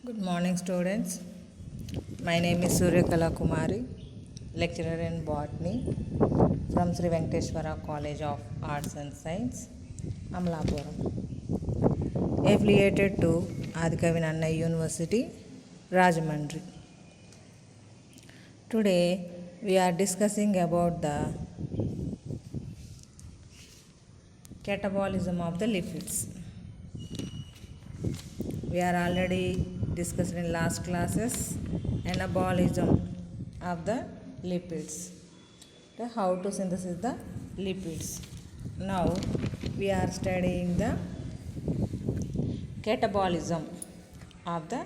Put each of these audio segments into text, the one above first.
Good morning, students. My name is Surya Kala Kumari, lecturer in botany from Sri Venkateshwara College of Arts and Science, Amalapuram, affiliated to Adikavi Nanna University, Rajahmundry. Today, we are discussing about the catabolism of the lipids. We are already discussed in last classes anabolism of the lipids. Okay, how to synthesize the lipids. Now we are studying the catabolism of the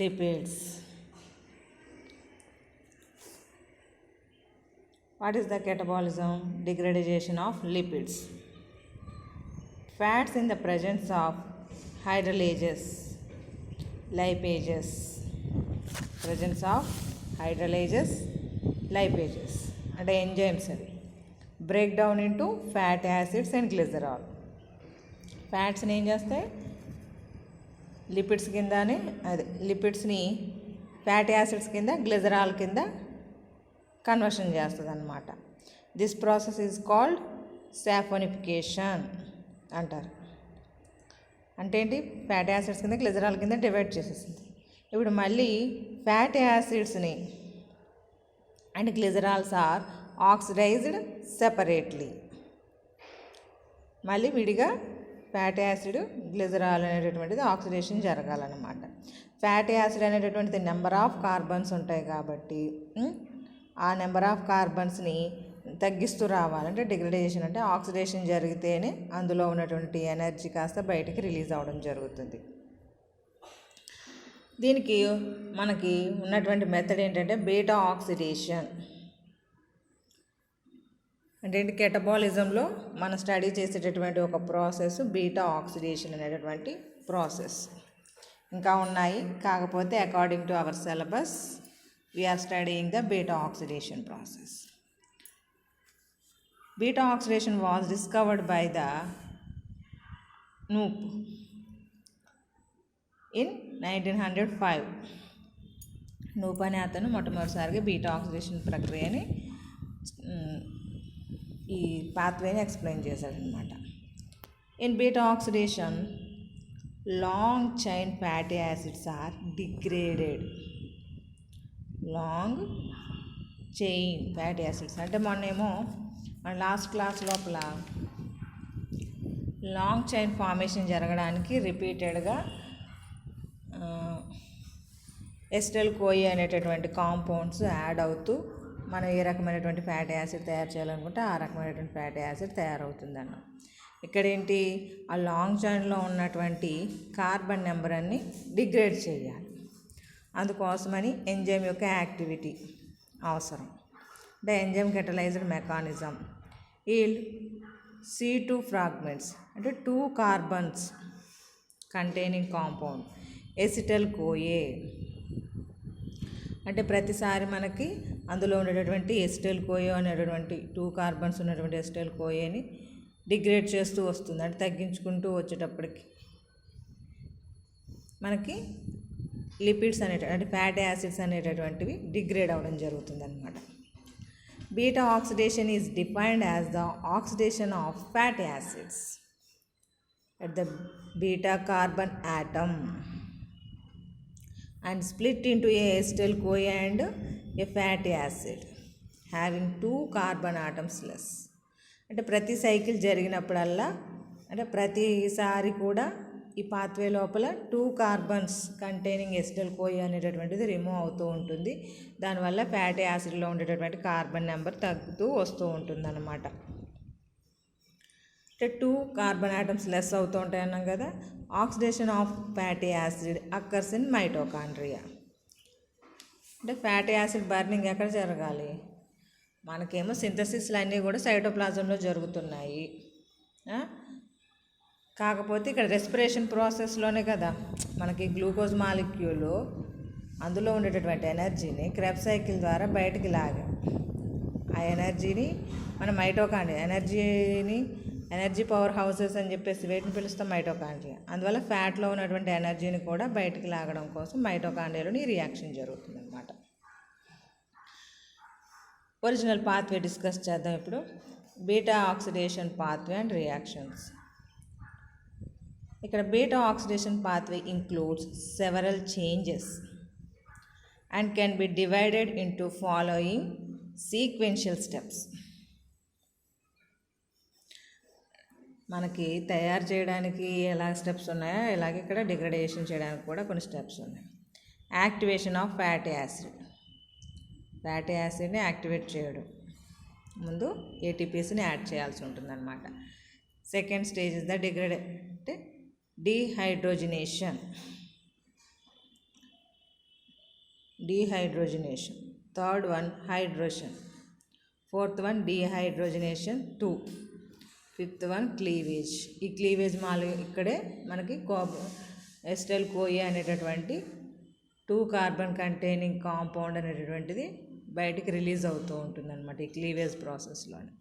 lipids. What is the catabolism? Degradation of lipids. Fats in the presence of hydrolysis, lipases, presence of hydrolysis, lipases అంటే enzymes అది break down into fatty acids and glycerol. ఫ్యాట్స్ని ఏం చేస్తాయి, lipids కిందనే అదే లిపిడ్స్ని fatty acids కింద glycerol కింద కన్వర్షన్ చేస్తుంది అన్నమాట. This process is called saponification అంటారు. అంటే ఏంటి, ఫ్యాటీ యాసిడ్స్ కింద గ్లిజరాల్ కింద డివైడ్ చేసేసింది. ఇప్పుడు మళ్ళీ ఫ్యాటీ యాసిడ్స్ని and glycerols are oxidized separately. మళ్ళీ విడిగా ఫ్యాటీ యాసిడ్ గ్లిజరాల్ అనేటటువంటిది ఆక్సిడేషన్ జరగాలన్నమాట. ఫ్యాటీ యాసిడ్ అనేటటువంటిది నెంబర్ ఆఫ్ కార్బన్స్ ఉంటాయి కాబట్టి ఆ నెంబర్ ఆఫ్ కార్బన్స్ని తగ్గిస్తూ రావాలంటే డిగ్రేడేషన్ అంటే ఆక్సిడేషన్ జరిగితేనే అందులో ఉన్నటువంటి ఎనర్జీ కాస్త బయటికి రిలీజ్ అవ్వడం జరుగుతుంది. దీనికి మనకి ఉన్నటువంటి మెథడ్ ఏంటంటే బీటా ఆక్సిడేషన్. అంటే ఏంటి, కెటబాలిజంలో మనం స్టడీ చేసేటటువంటి ఒక ప్రాసెస్ బీటా ఆక్సిడేషన్ అనేటటువంటి ప్రాసెస్. ఇంకా ఉన్నాయి, కాకపోతే according to our syllabus we are studying the beta oxidation process. Beta oxidation was discovered by the Knoop in 1905. Knoop అనే అతను మొట్టమొదటిసారిగా బీటా ఆక్సిడేషన్ ప్రక్రియని ఈ పాత్వేని ఎక్స్ప్లెయిన్ చేశాడనమాట. In beta oxidation long chain fatty acids are degraded. Long chain fatty acids అంటే మొన్నేమో మన లాస్ట్ క్లాస్ లోపల లాంగ్ చైన్ ఫార్మేషన్ జరగడానికి రిపీటెడ్గా ఎస్టెల్ కోయి అనేటటువంటి కాంపౌండ్స్ యాడ్ అవుతూ మనం ఏ రకమైనటువంటి ఫ్యాటీ యాసిడ్ తయారు చేయాలనుకుంటే ఆ రకమైనటువంటి ఫ్యాటీ యాసిడ్ తయారవుతుందన్న. ఇక్కడ ఏంటి, ఆ లాంగ్ చైన్లో ఉన్నటువంటి కార్బన్ నెంబర్ అన్ని డిగ్రేడ్ చేయాలి. అందుకోసమని ఎంజైమ్ యొక్క యాక్టివిటీ అవసరం. The enzyme catalyzed mechanism yield C2 fragments అంటే 2 carbons containing compound acetyl CoA. అంటే ప్రతిసారి మనకి అందులో ఉండేటటువంటి ఎసిటైల్ కోయో అనేటటువంటి 2 కార్బన్స్ ఉన్నటువంటి ఎసిటైల్ కోయేని డిగ్రేడ్ చేస్తూ వస్తుంది. అంటే తగ్గించుకుంటూ వచ్చేటప్పటికి మనకి లిపిడ్స్ అంటే ఫ్యాటీ యాసిడ్స్ అనేటటువంటివి డిగ్రేడ్ అవ్వడం జరుగుతుంది అన్నమాట. Beta oxidation is defined as the oxidation of fatty acids at the beta carbon atom and split into a acetyl CoA and a fatty acid having 2 carbon atoms less. అంటే ప్రతి cycle జరిగినప్పుడల్లా అంటే ప్రతిసారి కూడా ఈ pathway లోపల 2 carbons containing acetyl Koya అనేటటువంటిది remove అవుతూ ఉంటుంది. దానివల్ల ఫ్యాటీ యాసిడ్లో ఉండేటటువంటి కార్బన్ నెంబర్ తగ్గుతూ వస్తూ ఉంటుంది అన్నమాట. అంటే 2 కార్బన్ ఆటమ్స్ లెస్ అవుతూ ఉంటాయి అన్నాం కదా. Oxidation of fatty acid occurs in mitochondria. అంటే ఫ్యాటీ యాసిడ్ బర్నింగ్ ఎక్కడ జరగాలి, మనకేమో సింథసిస్లు అన్నీ కూడా సైటోప్లాజంలో జరుగుతున్నాయి. కాకపోతే ఇక్కడ రెస్పిరేషన్ ప్రాసెస్లోనే కదా మనకి గ్లూకోజ్ మాలిక్యూల్ అందులో ఉండేటటువంటి ఎనర్జీని క్రెబ్స్ సైకిల్ ద్వారా బయటికి లాగాం. ఆ ఎనర్జీని మన మైటోకాండ్రియా ఎనర్జీని ఎనర్జీ పవర్ హౌసెస్ అని చెప్పేసి వేటిని పిలుస్తాం? మైటోకాండ్రియా. అందువల్ల ఫ్యాట్లో ఉన్నటువంటి ఎనర్జీని కూడా బయటికి లాగడం కోసం మైటోకాండ్రియాలోని రియాక్షన్ జరుగుతుంది అనమాట. ఒరిజినల్ పాత్వే డిస్కస్ చేద్దాం ఇప్పుడు. Beta oxidation pathway and reactions. ఇక్కడ beta oxidation pathway includes several changes and can be divided into following sequential steps. మనకి తయారు చేయడానికి ఎలా స్టెప్స్ ఉన్నాయో అలాగే ఇక్కడ డిగ్రేడేషన్ చేయడానికి కూడా కొన్ని స్టెప్స్ ఉన్నాయి. Activation of fatty acid. Fatty యాసిడ్ని యాక్టివేట్ చేయడం ముందు ఏటీపీస్ని యాడ్ చేయాల్సి ఉంటుందన్నమాట. సెకండ్ స్టేజ్ ఇస్ ద అంటే dehydrogenation. Third one hydrogen. Fourth one dehydrogenation 2. Fifth one cleavage. ఈ క్లీవేజ్ ఇక్కడే మనకి ఎస్టైల్ కోఏ అనేటటువంటి 2 కార్బన్ కంటైనింగ్ కాంపౌండ్ అనేటటువంటిది బయటికి రిలీజ్ అవుతూ ఉంటుంది అనమాట ఈ క్లీవేజ్ ప్రాసెస్లోని.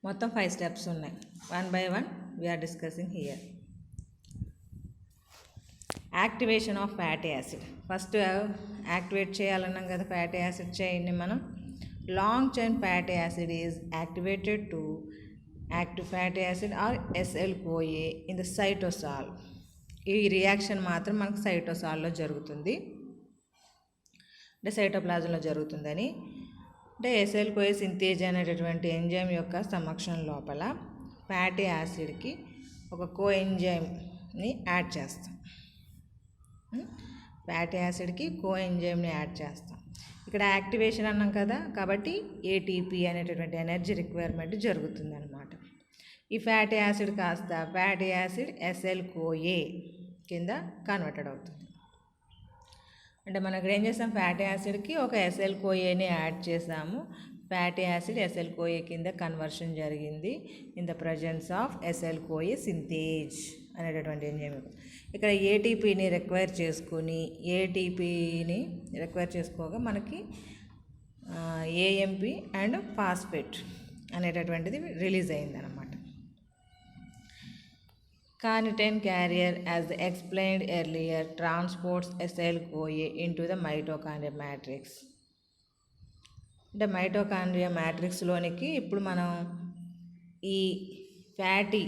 మొత్తం 5 స్టెప్స్ ఉన్నాయి. 1 by 1 we are discussing here. Activation of fatty acid. First activate చేయాలన్నాం కదా ఫ్యాటీ యాసిడ్ చైన్ని మనం. Long chain fatty acid is activated to active fatty acid or SL-CoA in the cytosol. ఈ రియాక్షన్ మాత్రం మనకు సైటోసాల్లో జరుగుతుంది, అంటే సైటోప్లాజంలో జరుగుతుందని. అంటే SL-CoA సింథేజ్ అనేటటువంటి ఎంజైమ్ యొక్క సమక్షం లోపల ఫ్యాటీ యాసిడ్కి ఒక కోఎంజైమ్ని యాడ్ చేస్తాం. ఫ్యాటీ యాసిడ్కి కోఎంజైమ్ని యాడ్ చేస్తాం. ఇక్కడ యాక్టివేషన్ అన్నాం కదా, కాబట్టి ఏటీపీ అనేటటువంటి ఎనర్జీ రిక్వైర్మెంట్ జరుగుతుంది అనమాట. ఈ ఫ్యాటీ యాసిడ్ కాస్త ఫ్యాటీ యాసిడ్ SL-CoA కింద కన్వర్టెడ్ అవుతుంది. అంటే మనం ఇక్కడ ఏం చేస్తాం, ఫ్యాటీ యాసిడ్కి ఒక SL-CoAని యాడ్ చేసాము. ఫ్యాటీ యాసిడ్ SL-CoA కింద కన్వర్షన్ జరిగింది in the presence of SL-CoA synthase అనేటటువంటి ఎంజైమ్. ఇక్కడ ఏటీపీని రిక్వైర్ చేసుకోగా మనకి AMP అండ్ ఫాస్ఫేట్ అనేటటువంటిది రిలీజ్ అయిందనమాట. Carnitine carrier, as explained earlier, transports SL-CoA into the mitochondrial matrix. అంటే మైటోకాండ్రియా మ్యాట్రిక్స్లోనికి ఇప్పుడు మనం ఈ ఫ్యాటీ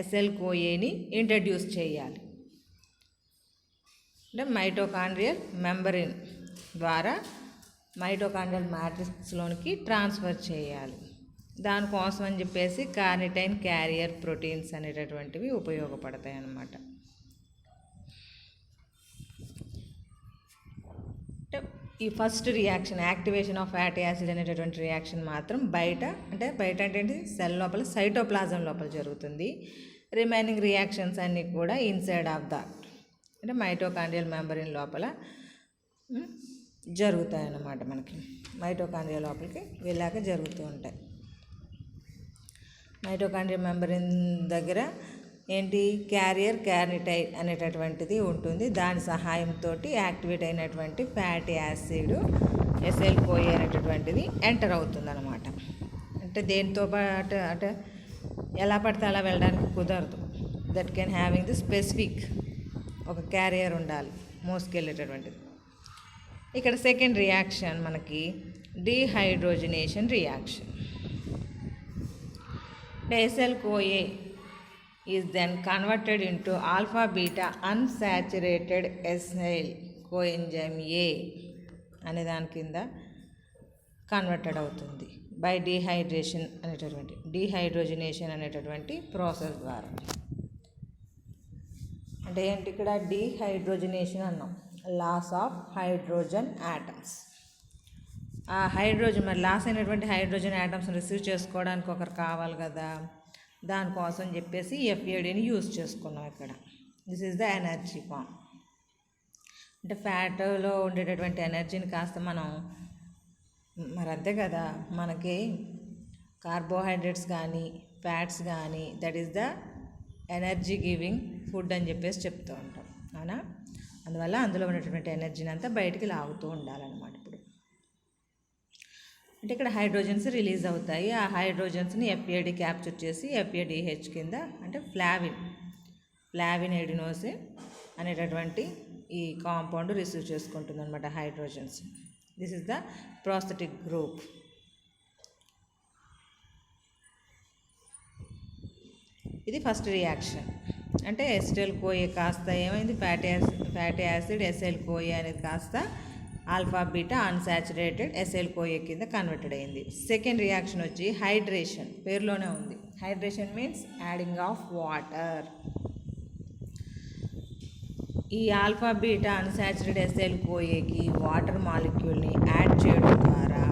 SL-CoAని ఇంట్రడ్యూస్ చేయాలి. అంటే మైటోకాండ్రియల్ మెంబ్రేన్ ద్వారా మైటోకాండ్రియల్ మ్యాట్రిక్స్లోనికి ట్రాన్స్ఫర్ చేయాలి. దానికోసం అని చెప్పేసి కార్నిటైన్ క్యారియర్ ప్రోటీన్స్ అనేటటువంటివి ఉపయోగపడతాయి అన్నమాట. అంటే ఈ first reaction activation of fatty acid అనేటటువంటి రియాక్షన్ మాత్రం బయట అంటే ఏంటి, సెల్ లోపల సైటోప్లాజం లోపల జరుగుతుంది. రిమైనింగ్ రియాక్షన్స్ అన్నీ కూడా ఇన్సైడ్ ఆఫ్ దట్ అంటే మైటోకాండ్రియల్ మెంబ్రేన్ లోపల జరుగుతాయి అన్నమాట. మనకి మైటోకాండ్రియా లోపలికి వెళ్ళాక జరుగుతూ ఉంటాయి. మైటోకాండ్రియా మెంబ్రేన్ దగ్గర ఏంటి, కార్నిటైన్ అనేటటువంటిది ఉంటుంది. దాని సహాయంతో యాక్టివేట్ అయినటువంటి ఫ్యాటీ యాసిడ్ SL-CoA అనేటటువంటిది ఎంటర్ అవుతుంది అనమాట. అంటే దేనితో పాటు అంటే ఎలా పడితే అలా వెళ్ళడానికి కుదరదు. That can having the specific ఒక క్యారియర్ ఉండాలి మోసుకెళ్ళేటటువంటిది. ఇక్కడ సెకండ్ రియాక్షన్ మనకి డీహైడ్రోజినేషన్ reaction. SL-CoA is then converted into alpha beta unsaturated acyl coenzyme A అనే దాని కింద కన్వర్టెడ్ అవుతుంది బై డీహైడ్రోజినేషన్ అనేటటువంటి ప్రాసెస్ ద్వారా. అంటే ఏంటి, ఇక్కడ డీహైడ్రోజినేషన్ అన్నాం, లాస్ ఆఫ్ హైడ్రోజన్ యాటమ్స్. ఆ హైడ్రోజన్ మరి లాస్ అయినటువంటి హైడ్రోజన్ యాటమ్స్ని రిసీవ్ చేసుకోవడానికి ఒకరు కావాలి కదా, దానికోసం చెప్పేసి FADని యూజ్ చేసుకున్నాం ఇక్కడ. This is the energy form. అంటే ఫ్యాట్లో ఉండేటటువంటి ఎనర్జీని కాస్త మనం మరి అంతే కదా, మనకి కార్బోహైడ్రేట్స్ కానీ ఫ్యాట్స్ కానీ that is the energy giving food అని చెప్పేసి చెప్తూ ఉంటాం అవునా. అందువల్ల అందులో ఉన్నటువంటి ఎనర్జీని అంతా బయటికి లాగుతూ ఉండాలన్నమాట. ఇప్పుడు అంటే ఇక్కడ హైడ్రోజన్స్ రిలీజ్ అవుతాయి. ఆ హైడ్రోజన్స్ని ఎఫ్ఏడి క్యాప్చర్ చేసి ఎఫ్ఏడిహెచ్ కింద అంటే ఫ్లావిన్ ఎడినోసిన్ అనేటటువంటి ఈ కాంపౌండ్ రిసీవ్ చేసుకుంటుంది అనమాట hydrogens. This is the prosthetic group. ఇది ఫస్ట్ రియాక్షన్. అంటే ఎస్టైల్ కోఏ కాస్త ఏమైంది, ఫ్యాటీ యాసిడ్ ఎస్ఐల్ కోఏ అనేది కాస్త alpha beta unsaturated acyl CoA కింద కన్వర్టెడ్ అయింది. సెకండ్ రియాక్షన్ వచ్చి హైడ్రేషన్, పేరులోనే ఉంది. Hydration means adding of water. ఈ ఆల్ఫా బీటా అన్సాచురేటెడ్ ఎస్ఐల్ కోఏకి వాటర్ మాలిక్యూల్ని యాడ్ చేయడం ద్వారా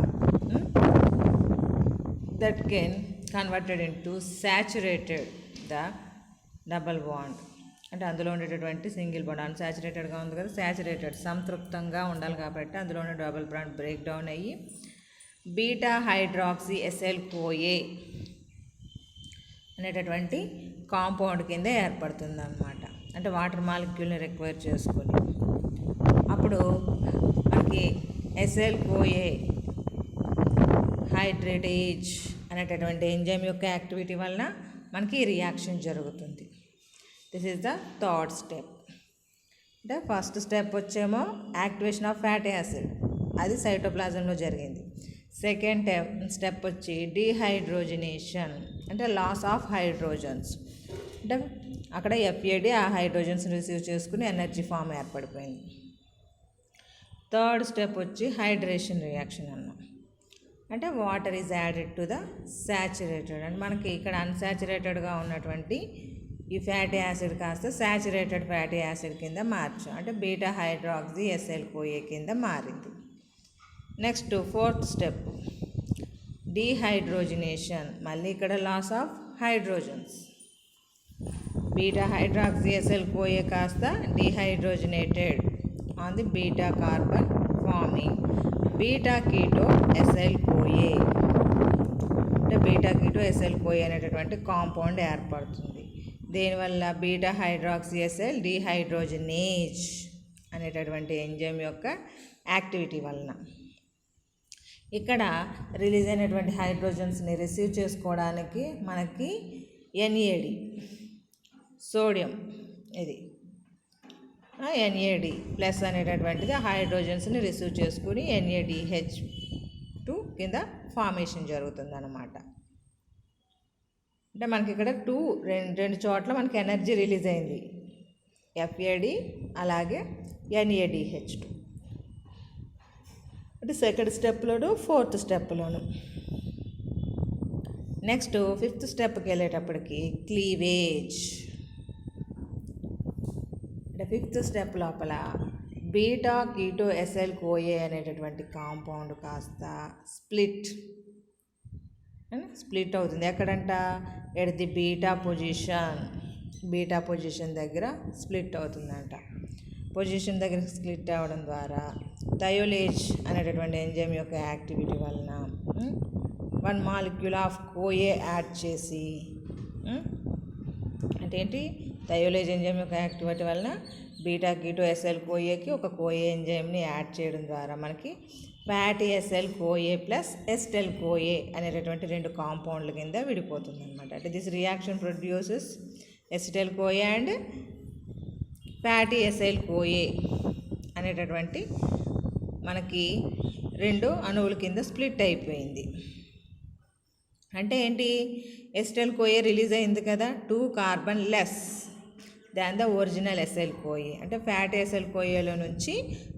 that can converted into saturated the double bond. అంటే అందులో ఉండేటటువంటి సింగిల్ బాండ్ అన్సాచురేటెడ్గా ఉంది కదా, సాచురేటెడ్ సంతృప్తంగా ఉండాలి కాబట్టి అందులో ఉండే డబల్ బాండ్ బ్రేక్ డౌన్ అయ్యి బీటా హైడ్రాక్సీ ఎస్ఐల్ కోఏ అనేటటువంటి కాంపౌండ్ కింద ఏర్పడుతుంది అన్నమాట. అంటే వాటర్ మాలిక్యూల్ని రిక్వైర్ చేసుకొని అప్పుడు మనకి ఎస్ఐల్ కోఏ హైడ్రేటేజ్ అనేటటువంటి ఎంజైమ్ యొక్క యాక్టివిటీ వలన మనకి రియాక్షన్ జరుగుతుంది. This is the third step. అంటే ఫస్ట్ స్టెప్ వచ్చేమో యాక్టివేషన్ ఆఫ్ ఫ్యాటీ యాసిడ్, అది సైటోప్లాజంలో జరిగింది. సెకండ్ స్టెప్ వచ్చి డీహైడ్రోజనేషన్, అంటే లాస్ ఆఫ్ హైడ్రోజన్స్. అంటే అక్కడ ఎఫ్ఏడి ఆ హైడ్రోజన్స్ రిసీవ్ చేసుకుని ఎనర్జీ ఫామ్ ఏర్పడిపోయింది. థర్డ్ స్టెప్ వచ్చి హైడ్రేషన్ రియాక్షన్ అన్నాం. అంటే water is added to the saturated. అంటే మనకి ఇక్కడ అన్సాచురేటెడ్గా ఉన్నటువంటి ఈ ఫ్యాటీ యాసిడ్ కాస్త సాచురేటెడ్ ఫ్యాటీ యాసిడ్ కింద మార్చాం. అంటే బీటా హైడ్రాక్సీ ఎస్ఐల్ కోఏ కింద మారింది. Next fourth step dehydrogenation. మళ్ళీ ఇక్కడ loss of hydrogens. Beta hydroxy acyl CoA కాస్త dehydrogenated on the beta carbon forming beta keto acyl CoA. అంటే బీటా కీటో ఎస్ఐల్ కోఏ అనేటటువంటి కాంపౌండ్ ఏర్పడుతుంది. దీనివల్ల బీటా హైడ్రాక్సీ ఎస్ఐల్ డీహైడ్రోజనేజ్ అనేటటువంటి ఎంజైమ్ యొక్క activity వలన ఇక్కడ రిలీజ్ అయినటువంటి హైడ్రోజన్స్ని రిసీవ్ చేసుకోవడానికి మనకి ఎన్ఏడి సోడియం, ఇది ఎన్ఏడి ప్లస్ అనేటటువంటిది హైడ్రోజన్స్ని రిసీవ్ చేసుకుని NADH2 కింద ఫార్మేషన్ జరుగుతుంది అన్నమాట. అంటే మనకి ఇక్కడ రెండు చోట్ల మనకి ఎనర్జీ రిలీజ్ అయింది, FAD అలాగే NADH2. అంటే సెకండ్ స్టెప్లోను ఫోర్త్ స్టెప్లోను. నెక్స్ట్ ఫిఫ్త్ స్టెప్కి వెళ్ళేటప్పటికి క్లీవేజ్. అంటే ఫిఫ్త్ స్టెప్ లోపల బీటా కీటో ఎస్ఐల్ కోఏ అనేటటువంటి కాంపౌండ్ కాస్త స్ప్లిట్ అవుతుంది. ఎక్కడంట ఎట్ ది బీటా పొజిషన్ దగ్గర స్ప్లిట్ అవుతుందంట. పొజిషన్ దగ్గర స్ప్లిట్ అవ్వడం ద్వారా థయోలేజ్ అనేటటువంటి ఎంజైమ్ యొక్క యాక్టివిటీ వలన 1 మాలిక్యూల్ ఆఫ్ కోఏ యాడ్ చేసి, అంటే ఏంటి, థయోలేజ్ ఎంజైమ్ యొక్క యాక్టివిటీ వలన బీటా కీటో ఎస్ఐల్ కోఏకి ఒక కోఏ ఎంజైమ్ని యాడ్ చేయడం ద్వారా మనకి ఫ్యాటీ ఎస్ఐల్ కోఏ ప్లస్ ఎస్టైల్ కోఏ అనేటటువంటి 2 కాంపౌండ్ల కింద విడిపోతుంది అనమాట. అంటే this reaction produces acetyl CoA and fatty acyl CoA అనేటటువంటి మనకి 2 అణువుల కింద స్ప్లిట్ అయిపోయింది. అంటే ఏంటి, ఎస్టైల్ కోఏ రిలీజ్ అయింది కదా, 2 carbon less than the original acyl CoA. అంటే ఫ్యాటీ ఎస్ఐల్ కోఏలో నుంచి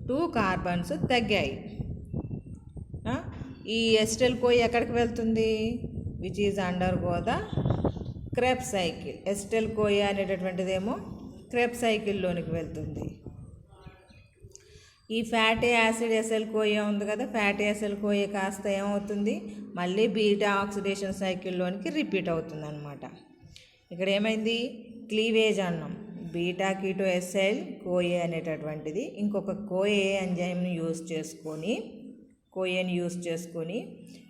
2 కార్బన్స్ తగ్గాయి. ఈ ఎస్టైల్ కోఏ ఎక్కడికి వెళ్తుంది, which is undergo the Krebs cycle. Acetyl CoA అనేటటువంటిదేమో క్రెబ్ సైకిల్లోనికి వెళ్తుంది. ఈ ఫ్యాటీ యాసిడ్ ఎస్ఐల్ కోఏ ఉంది కదా, ఫ్యాటీ ఎస్ఐల్ కోఏ కాస్త ఏమవుతుంది, మళ్ళీ బీటా ఆక్సిడేషన్ సైకిల్లోనికి రిపీట్ అవుతుంది అనమాట. ఇక్కడ ఏమైంది, క్లీవేజ్ అన్నాం. బీటా కీటో ఎస్ఐల్ కోఏ అనేటటువంటిది ఇంకొక కోఏ ఎంజైమ్ని యూజ్ చేసుకొని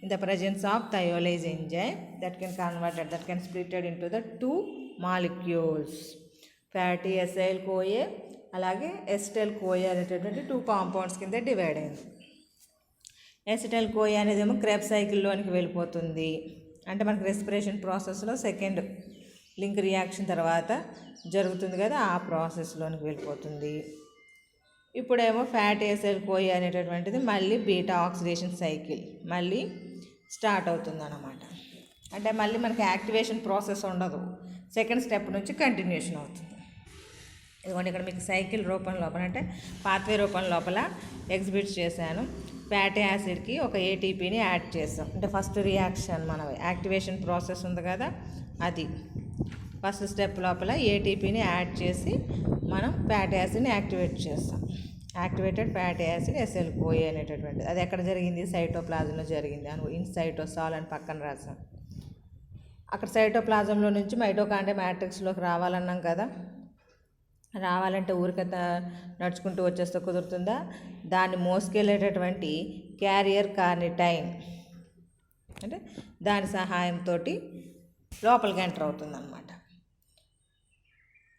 in the presence of thiolase enzyme that can splitted into the 2 molecules. Fatty acyl CoA అలాగే ఎస్టైల్ కోఏ అనేటటువంటి 2 కాంపౌండ్స్ కింద డివైడ్ అయింది. ఎసిటైల్ కోయి అనేదేమో క్రెబ్స్ సైకిల్లోనికి వెళ్ళిపోతుంది. అంటే మనకి రెస్పిరేషన్ ప్రాసెస్లో సెకండ్ లింక్ రియాక్షన్ తర్వాత జరుగుతుంది కదా, ఆ ప్రాసెస్లోనికి వెళ్ళిపోతుంది. ఇప్పుడేమో ఫ్యాటీ ఎసిటైల్ కోయి అనేటటువంటిది మళ్ళీ బీటా ఆక్సిడేషన్ సైకిల్ మళ్ళీ స్టార్ట్ అవుతుంది అన్నమాట. అంటే మళ్ళీ మనకి యాక్టివేషన్ ప్రాసెస్ ఉండదు, సెకండ్ స్టెప్ నుంచి కంటిన్యూషన్ అవుతుంది. ఇదిగోండి ఇక్కడ మీకు సైకిల్ రూపం లోపల అంటే పాత్వే రూపం లోపల ఎగ్జిబిట్ చేశాను. ఫ్యాటీ యాసిడ్కి ఒక ఏటీపీని యాడ్ చేస్తాం. అంటే ఫస్ట్ రియాక్షన్ మన యాక్టివేషన్ ప్రాసెస్ ఉంది కదా, అది ఫస్ట్ స్టెప్ లోపల ఏటీపీని యాడ్ చేసి మనం ఫ్యాటీ యాసిడ్ని యాక్టివేట్ చేస్తాం. యాక్టివేటెడ్ ఫ్యాటీ యాసిడ్ ఎస్ఎల్ కోయి అనేటటువంటిది అది ఎక్కడ జరిగింది, సైటోప్లాజంలో జరిగింది. ఇన్ సైటోసాల్ అని పక్కన రాసాం. అక్కడ సైటోప్లాజంలో నుంచి మైటోకాండ్రియా మ్యాట్రిక్స్లోకి రావాలన్నాం కదా, రావాలంటే ఊరికంత నడుచుకుంటూ వచ్చేస్తే కుదురుతుందా? దాన్ని మోసుకెళ్ళేటటువంటి క్యారియర్ కార్నిటైన్ అంటే దాని సహాయంతో లోపలికి ఎంటర్ అవుతుందన్నమాట.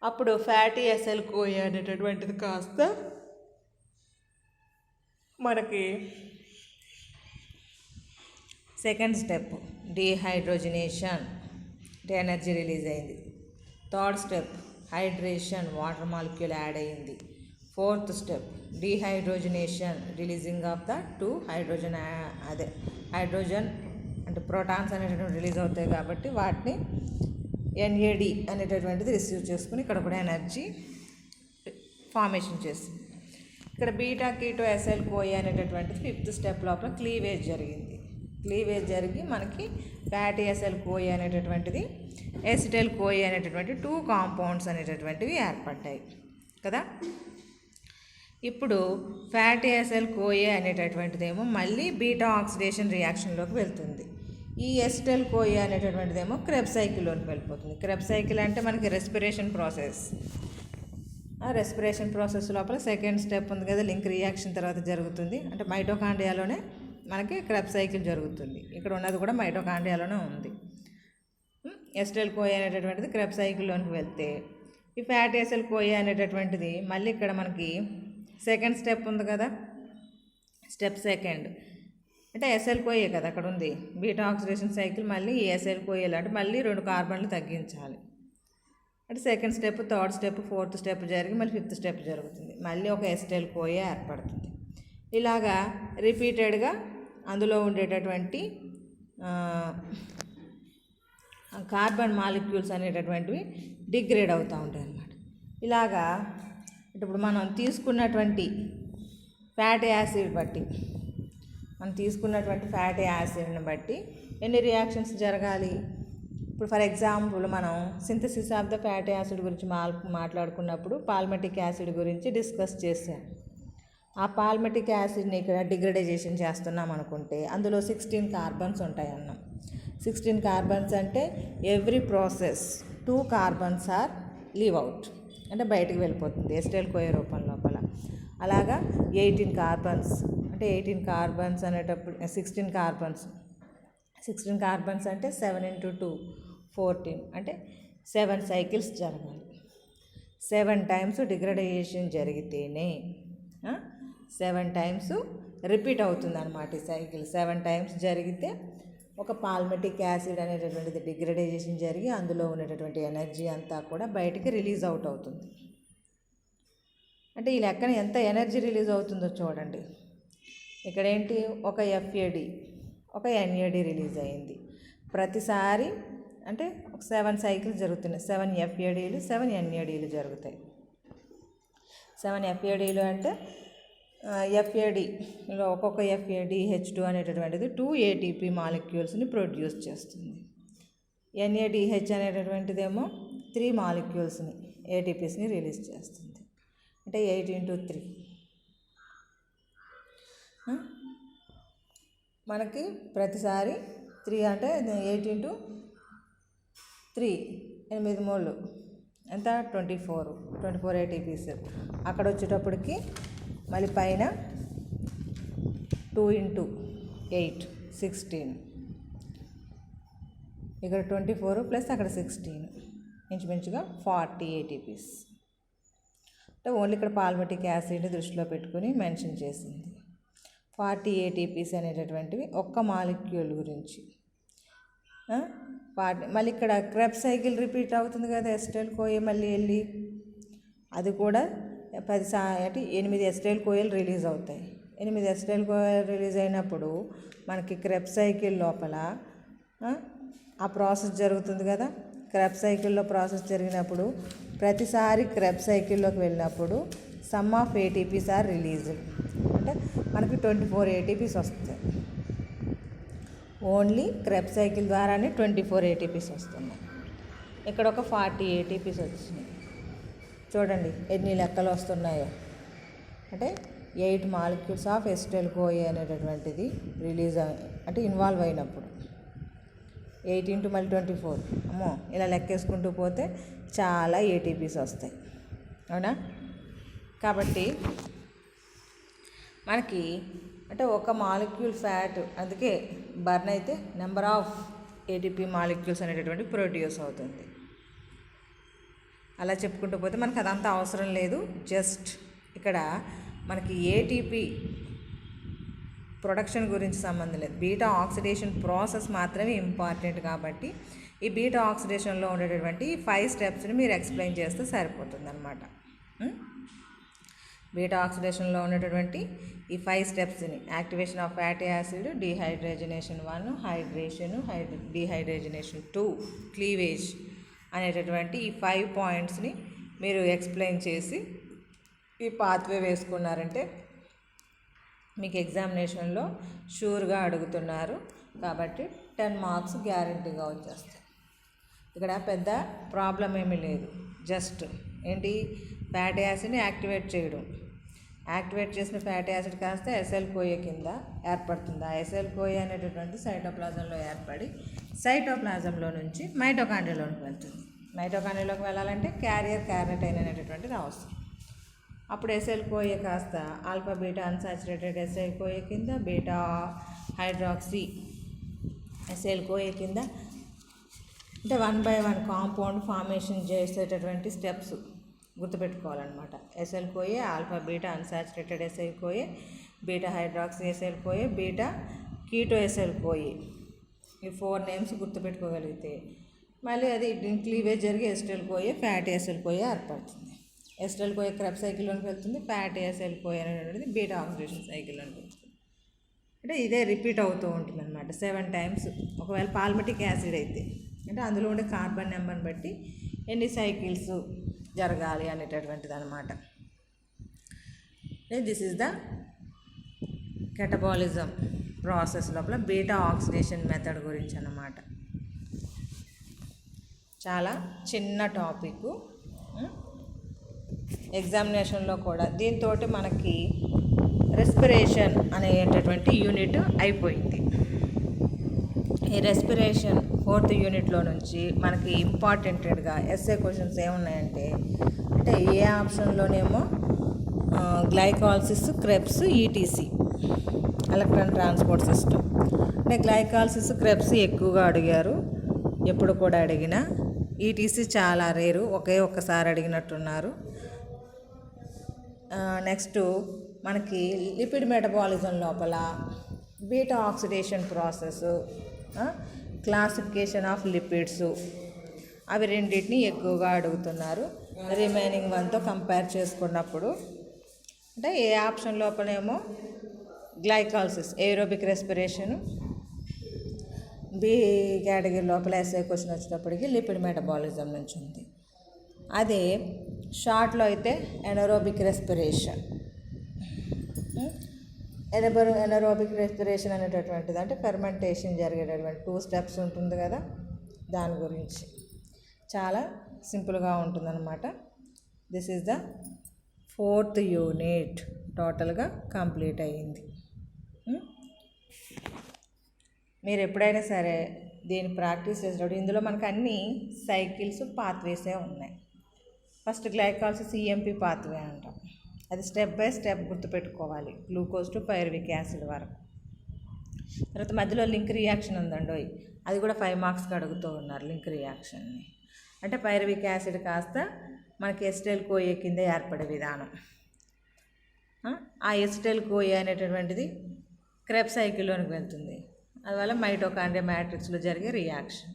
అప్పుడు ఫ్యాటీ ఎస్ఎల్ కోయి అనేటటువంటిది కాస్త మనకి సెకండ్ స్టెప్ డీహైడ్రోజనేషన్ అంటే ఎనర్జీ రిలీజ్ అయింది. Third step hydration water molecule add అయ్యింది. Fourth step dehydrogenation releasing of the 2 hydrogen hydrogen అంటే ప్రోటాన్స్ అనేటటువంటి రిలీజ్ అవుతాయి కాబట్టి వాటిని NAD అనేటటువంటిది రిసీవ్ చేసుకుని ఇక్కడ కూడా ఎనర్జీ ఫార్మేషన్ చేస్తుంది. ఇక్కడ బీటా కీటో ఎస్ఎల్ కోయి అనేటటువంటిది ఫిఫ్త్ స్టెప్ లోపల క్లీవేజ్ జరిగింది. క్లీవేజ్ జరిగి మనకి ఫ్యాటీ ఎస్ఎల్ కోయి అనేటటువంటిది ఎసిటైల్ కోయి అనేటటువంటి 2 కాంపౌండ్స్ అనేటటువంటివి ఏర్పడ్డాయి కదా. ఇప్పుడు ఫ్యాటీ ఎస్ఎల్ కోయి అనేటటువంటిదేమో మళ్ళీ బీటా ఆక్సిడేషన్ రియాక్షన్లోకి వెళ్తుంది. ఈ ఎసిటైల్ కోయి అనేటటువంటిదేమో క్రెబ్స్ సైకిల్లోకి వెళ్ళిపోతుంది. క్రెబ్స్ సైకిల్ అంటే మనకి రెస్పిరేషన్ ప్రాసెస్. ఆ రెస్పిరేషన్ ప్రాసెస్ లోపల సెకండ్ స్టెప్ ఉంది కదా, లింక్ రియాక్షన్ తర్వాత జరుగుతుంది. అంటే మైటోకాండ్రియాలోనే మనకి క్రెబ్స్ సైకిల్ జరుగుతుంది. ఇక్కడ ఉన్నది కూడా మైటోకాండ్రియాలోనే ఉంది. ఎసిటైల్ కోయి అనేటటువంటిది క్రెబ్స్ సైకిల్లోకి వెళ్తే ఈ ఫ్యాటీ ఎసిటైల్ కోయి అనేటటువంటిది మళ్ళీ ఇక్కడ మనకి సెకండ్ స్టెప్ ఉంది కదా, స్టెప్ సెకండ్ అంటే ఎస్ఎల్ కోయే కదా అక్కడ ఉంది. బీటా ఆక్సిడేషన్ సైకిల్ మళ్ళీ ఈ ఎస్ఎల్ కోయలు అంటే మళ్ళీ 2 కార్బన్లు తగ్గించాలి. అంటే second step, third step, fourth step జరిగి మళ్ళీ ఫిఫ్త్ స్టెప్ జరుగుతుంది. మళ్ళీ ఒక ఎసిటైల్ కోయే ఏర్పడుతుంది. ఇలాగా రిపీటెడ్గా అందులో ఉండేటటువంటి కార్బన్ మాలిక్యూల్స్ అనేటటువంటివి డిగ్రేడ్ అవుతూ ఉంటాయి అన్నమాట. ఇలాగా ఇప్పుడు మనం తీసుకున్నటువంటి ఫ్యాటీ యాసిడ్ బట్టి యాసిడ్ని బట్టి ఎన్ని రియాక్షన్స్ జరగాలి. ఇప్పుడు ఫర్ ఎగ్జాంపుల్ మనం synthesis of the fatty acid గురించి మాట్లాడుకున్నప్పుడు పాల్మెటిక్ యాసిడ్ గురించి డిస్కస్ చేశాం. ఆ పాల్మెటిక్ యాసిడ్ని ఇక్కడ డిగ్రేడైజేషన్ చేస్తున్నాం అనుకుంటే అందులో 16 కార్బన్స్ ఉంటాయి అన్నాం. 16 కార్బన్స్ అంటే every process 2 carbons are leave out అంటే బయటికి వెళ్ళిపోతుంది ఎసిటైల్ కోయి రూపం లోపల. అలాగా 18 కార్బన్స్ అంటే 18 కార్బన్స్ అనేటప్పుడు 16 కార్బన్స్ అంటే 7 × 2 14 అంటే 7 సైకిల్స్ జరగాలి. 7 టైమ్స్ డిగ్రేడైజేషన్ జరిగితేనే 7 టైమ్స్ రిపీట్ అవుతుంది అన్నమాట ఈ సైకిల్. 7 టైమ్స్ జరిగితే ఒక పాల్మెటిక్ యాసిడ్ అనేటటువంటిది డిగ్రేడైజేషన్ జరిగి అందులో ఉన్నటువంటి ఎనర్జీ అంతా కూడా బయటికి రిలీజ్ అవుట్ అవుతుంది. అంటే ఈ లెక్కన ఎంత ఎనర్జీ రిలీజ్ అవుతుందో చూడండి. ఇక్కడ ఏంటి, ఒక FAD ఒక NAD రిలీజ్ అయింది. ప్రతిసారి అంటే 7 సైకిల్స్ జరుగుతున్నాయి. 7 FADలు 7 NADలు జరుగుతాయి. 7 FADలు అంటే FADలో ఒక్కొక్క FAD H2 అనేటటువంటిది 2 ATP మాలిక్యూల్స్ని ప్రొడ్యూస్ చేస్తుంది. NADH అనేటటువంటిదేమో 3 మాలిక్యూల్స్ని ATPస్ని రిలీజ్ చేస్తుంది. అంటే 8 × 3 మనకి ప్రతిసారి 3 అంటే 8 × 3 8 3 ఎంత 24 ATPs. అక్కడ వచ్చేటప్పటికి మళ్ళీ పైన 2 × 8 16 ఇక్కడ 24 ప్లస్ అక్కడ 16 ఇంచుమించుగా 40 ATPs. అంటే ఓన్లీ ఇక్కడ పాల్మెటిక్ యాసిడ్ని దృష్టిలో పెట్టుకుని మెన్షన్ చేసింది. 40 ATPs అనేటటువంటివి ఒక్క మాలిక్యూల్ గురించి. మళ్ళీ ఇక్కడ క్రెబ్స్ సైకిల్ రిపీట్ అవుతుంది కదా, ఎస్టైల్ కోయ మళ్ళీ వెళ్ళి అది కూడా 8 ఎస్టైల్ కోయలు రిలీజ్ అవుతాయి. 8 ఎస్టైల్ కోయలు రిలీజ్ అయినప్పుడు మనకి క్రెబ్స్ సైకిల్ లోపల ఆ ప్రాసెస్ జరుగుతుంది కదా. క్రెబ్స్ సైకిల్లో ప్రాసెస్ జరిగినప్పుడు ప్రతిసారి క్రెబ్స్ సైకిల్లోకి వెళ్ళినప్పుడు some of ATPs are released. అంటే మనకి 24 ATPs వస్తాయి. ఓన్లీ క్రెబ్స్ సైకిల్ ద్వారానే 24 ATPs వస్తున్నాయి. ఇక్కడ ఒక 40 ATPs వచ్చినాయి. చూడండి ఎన్ని లెక్కలు వస్తున్నాయో. అంటే 8 మాలిక్యూల్స్ ఆఫ్ ఎసిటైల్ కోయ అనేటటువంటిది రిలీజ్ అంటే ఇన్వాల్వ్ అయినప్పుడు 8 × మళ్ళీ 24, అమ్మో ఇలా లెక్కేసుకుంటూ పోతే చాలా ATPs వస్తాయి, అవునా. కాబట్టి మనకి అంటే ఒక మాలిక్యూల్ ఫ్యాట్ అందుకే బర్న్ అయితే నెంబర్ ఆఫ్ ATP మాలిక్యూల్స్ అనేటటువంటి ప్రొడ్యూస్ అవుతుంది. అలా చెప్పుకుంటూ పోతే మనకు అదంతా అవసరం లేదు. జస్ట్ ఇక్కడ మనకి ATP ప్రొడక్షన్ గురించి సంబంధం లేదు. బీటా ఆక్సిడేషన్ ప్రాసెస్ మాత్రమే ఇంపార్టెంట్. కాబట్టి ఈ బీటా ఆక్సిడేషన్లో ఉండేటటువంటి 5 స్టెప్స్ని మీరు ఎక్స్ప్లెయిన్ చేస్తే సరిపోతుంది అన్నమాట. బీటా ఆక్సిడేషన్లో ఉన్నటువంటి ఈ 5 స్టెప్స్ని activation of fatty acid, dehydrogenation 1, hydration, dehydrogenation 2, cleavage అనేటటువంటి ఈ 5 పాయింట్స్ని మీరు ఎక్స్ప్లెయిన్ చేసి ఈ పాత్వే వేసుకున్నారంటే మీకు ఎగ్జామినేషన్లో షూర్గా అడుగుతున్నారు. కాబట్టి 10 మార్క్స్ గ్యారంటీగా వచ్చేస్తాయి. ఇక్కడ పెద్ద ప్రాబ్లం ఏమీ లేదు. జస్ట్ ఏంటి, ఫ్యాటీ యాసిడ్ని యాక్టివేట్ చేయడం. యాక్టివేట్ చేసిన ఫ్యాటీ యాసిడ్ కాస్త ఎసెల్ కోయ కింద ఏర్పడుతుంది. ఆ ఎసెల్ కోయ అనేటటువంటి సైటోప్లాజంలో ఏర్పడి సైటోప్లాజంలో నుంచి మైటోకాండ్రియాలోకి వెళ్తుంది. మైటోకాండ్రియాలోకి వెళ్ళాలంటే క్యారియర్ క్యారటైన్ అనేటటువంటిది అవసరం. అప్పుడు ఎసెల్ కోయ కాస్త ఆల్ఫా బీటా అన్సాచురేటెడ్ ఎసెల్ కోయ కింద, బీటా హైడ్రాక్సీ ఎసెల్ కోయ కింద అంటే 1 by 1 కాంపౌండ్ ఫార్మేషన్ చేసేటటువంటి స్టెప్స్ గుర్తుపెట్టుకోవాలన్నమాట. ఎసెల్ కోయ, ఆల్ఫా బీటా అన్సాచురేటెడ్ ఎసెల్ కోయ, బీటా హైడ్రాక్సీ ఎసెల్ కోయ, బీటా కీటో ఎసెల్ కోయ. ఈ 4 నేమ్స్ గుర్తుపెట్టుకోగలిగితే మళ్ళీ అది క్లీవేజ్ జరిగి ఎసిటైల్ కోయ, ఫ్యాటీ ఎసెల్ కోయ ఏర్పడుతుంది. ఎసిటైల్ కోయ క్రెబ్స్ సైకిల్లోకి వెళ్తుంది, ఫ్యాటీ ఎసెల్ కోయ అనేటువంటిది బీటా ఆక్సిడేషన్ సైకిల్లోకి వెళ్తుంది. అంటే ఇదే రిపీట్ అవుతూ ఉంటుంది అనమాట 7 times. ఒకవేళ పాల్మిటిక్ యాసిడ్ అయితే అంటే అందులో ఉండే కార్బన్ నెంబర్ని బట్టి ఎన్ని సైకిల్స్ జరగాలి అనేటటువంటిది అనమాట. This is the catabolism process లోపల బీటా ఆక్సిడేషన్ మెథడ్ గురించి అన్నమాట. చాలా చిన్న టాపిక్. ఎగ్జామినేషన్లో కూడా దీంతో మనకి రెస్పిరేషన్ అనేటటువంటి యూనిట్ అయిపోయింది. ఈ రెస్పిరేషన్ 4th యూనిట్లో నుంచి మనకి ఇంపార్టెంట్గా ఎస్ఏ క్వశ్చన్స్ ఏమున్నాయంటే అంటే ఏ ఆప్షన్లోనేమో glycolysis, Krebs, ETC electron transport system. అంటే గ్లైకాలసిస్, క్రెబ్స్ ఎక్కువగా అడిగారు, ఎప్పుడు కూడా అడిగినా. ETC చాలా రేరు, ఒక్కసారి అడిగినట్టున్నారు. నెక్స్ట్ మనకి లిపిడ్ మెటబాలిజం లోపల beta oxidation process, classification of lipids, అవి రెండింటిని ఎక్కువగా అడుగుతున్నారు. రిమైనింగ్ 1తో కంపేర్ చేసుకున్నప్పుడు అంటే ఏ ఆప్షన్ లోపలేమో glycolysis, aerobic respiration, B category లోపల ఎస్ఏ క్వశ్చన్ వచ్చేటప్పటికి లిపిడ్ మెటబాలిజం నుంచి ఉంది. అదే షార్ట్లో అయితే ఎనరోబిక్ రెస్పిరేషన్. ఎనరోబిక్ రెస్పిరేషన్ అనేటటువంటిది అంటే ఫెర్మెంటేషన్ జరిగేటటువంటి 2 steps ఉంటుంది కదా, దాని గురించి చాలా సింపుల్గా ఉంటుందన్నమాట. This is the 4th unit టోటల్గా కంప్లీట్ అయ్యింది. మీరు ఎప్పుడైనా సరే దీన్ని ప్రాక్టీస్ చేసేటప్పుడు ఇందులో మనకు అన్ని సైకిల్స్, పాత్వేసే ఉన్నాయి. ఫస్ట్ గ్లైకాలసిస్ EMP పాత్వే అంటాం. అది స్టెప్ బై స్టెప్ గుర్తుపెట్టుకోవాలి, గ్లూకోజ్ టు పైరువిక్ యాసిడ్ వరకు. తర్వాత మధ్యలో లింక్ రియాక్షన్ ఉందండి, అది కూడా 5 మార్క్స్కి అడుగుతూ ఉన్నారు లింక్ రియాక్షన్ని. అంటే పైరువిక్ యాసిడ్ కాస్త మనకి ఎసిటైల్ కోయ కింద ఏర్పడే విధానం. ఆ ఎసిటైల్ కోయ అనేటటువంటిది క్రెబ్స్ సైకిల్లోనికి వెళ్తుంది. అందువల్ల మైటోకాండ్రియా మ్యాట్రిక్స్లో జరిగే రియాక్షన్.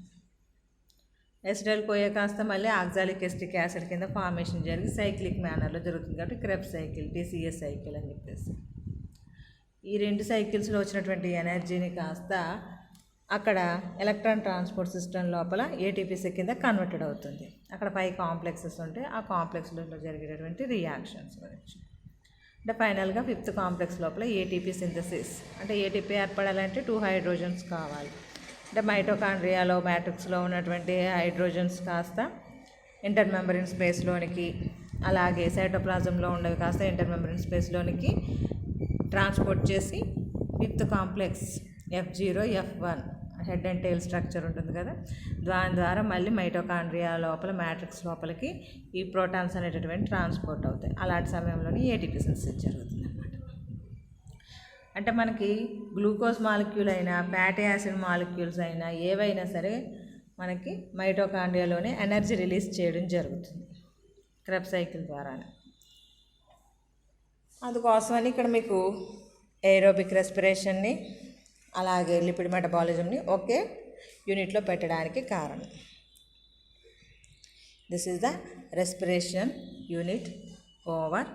ఎసిటైల్ కోయా కాస్త మళ్ళీ ఆక్సాలిక్ ఎస్టిక్ యాసిడ్ కింద ఫార్మేషన్ జరిగి సైక్లిక్ మేనర్లో జరుగుతుంది కాబట్టి క్రెబ్స్ సైకిల్, టీసీఎస్ సైకిల్ అని చెప్పేసి. ఈ 2 సైకిల్స్లో వచ్చినటువంటి ఎనర్జీని కాస్త అక్కడ ఎలక్ట్రాన్ ట్రాన్స్పోర్ట్ సిస్టమ్ లోపల ఏటీపీసీ కింద కన్వర్టెడ్ అవుతుంది. అక్కడ 5 కాంప్లెక్సెస్ ఉంటాయి. ఆ కాంప్లెక్స్లో జరిగేటటువంటి రియాక్షన్స్ గురించి. అంటే ఫైనల్గా 5th కాంప్లెక్స్ లోపల ఏటీపీ సింథసిస్, అంటే ఏటీపీ ఏర్పడాలంటే 2 హైడ్రోజన్స్ కావాలి. అంటే మైటోకాండ్రియాలో మ్యాట్రిక్స్లో ఉన్నటువంటి హైడ్రోజన్స్ కాస్త ఇంటర్ మెంబ్రేన్ స్పేస్లోనికి, అలాగే సైటోప్లాజంలో ఉండేవి కాస్త ఇంటర్ మెంబ్రేన్ స్పేస్లోనికి ట్రాన్స్పోర్ట్ చేసి 5th complex F0 F1 head and tail structure ఉంటుంది కదా, దాని ద్వారా మళ్ళీ మైటోకాండ్రియా లోపల మ్యాట్రిక్స్ లోపలికి ఈ ప్రోటాన్స్ అనేటటువంటి ట్రాన్స్పోర్ట్ అవుతాయి. అలాంటి సమయంలోనే ఏటీపీ సింథసిస్ జరుగుతుంది అన్నమాట. అంటే మనకి గ్లూకోజ్ మాలిక్యూల్ అయినా ఫ్యాటీ యాసిడ్ మాలిక్యూల్స్ అయినా ఏవైనా సరే మనకి మైటోకాండ్రియాలోనే ఎనర్జీ రిలీజ్ చేయడం జరుగుతుంది క్రెబ్స్ సైకిల్ ద్వారానే. అందుకోసమని ఇక్కడ మీకు ఏరోబిక్ రెస్పిరేషన్ని అలాగే లిపిడ్ మెటబాలిజంని ఒకే యూనిట్లో పెట్టడానికి కారణం. This is the respiration unit over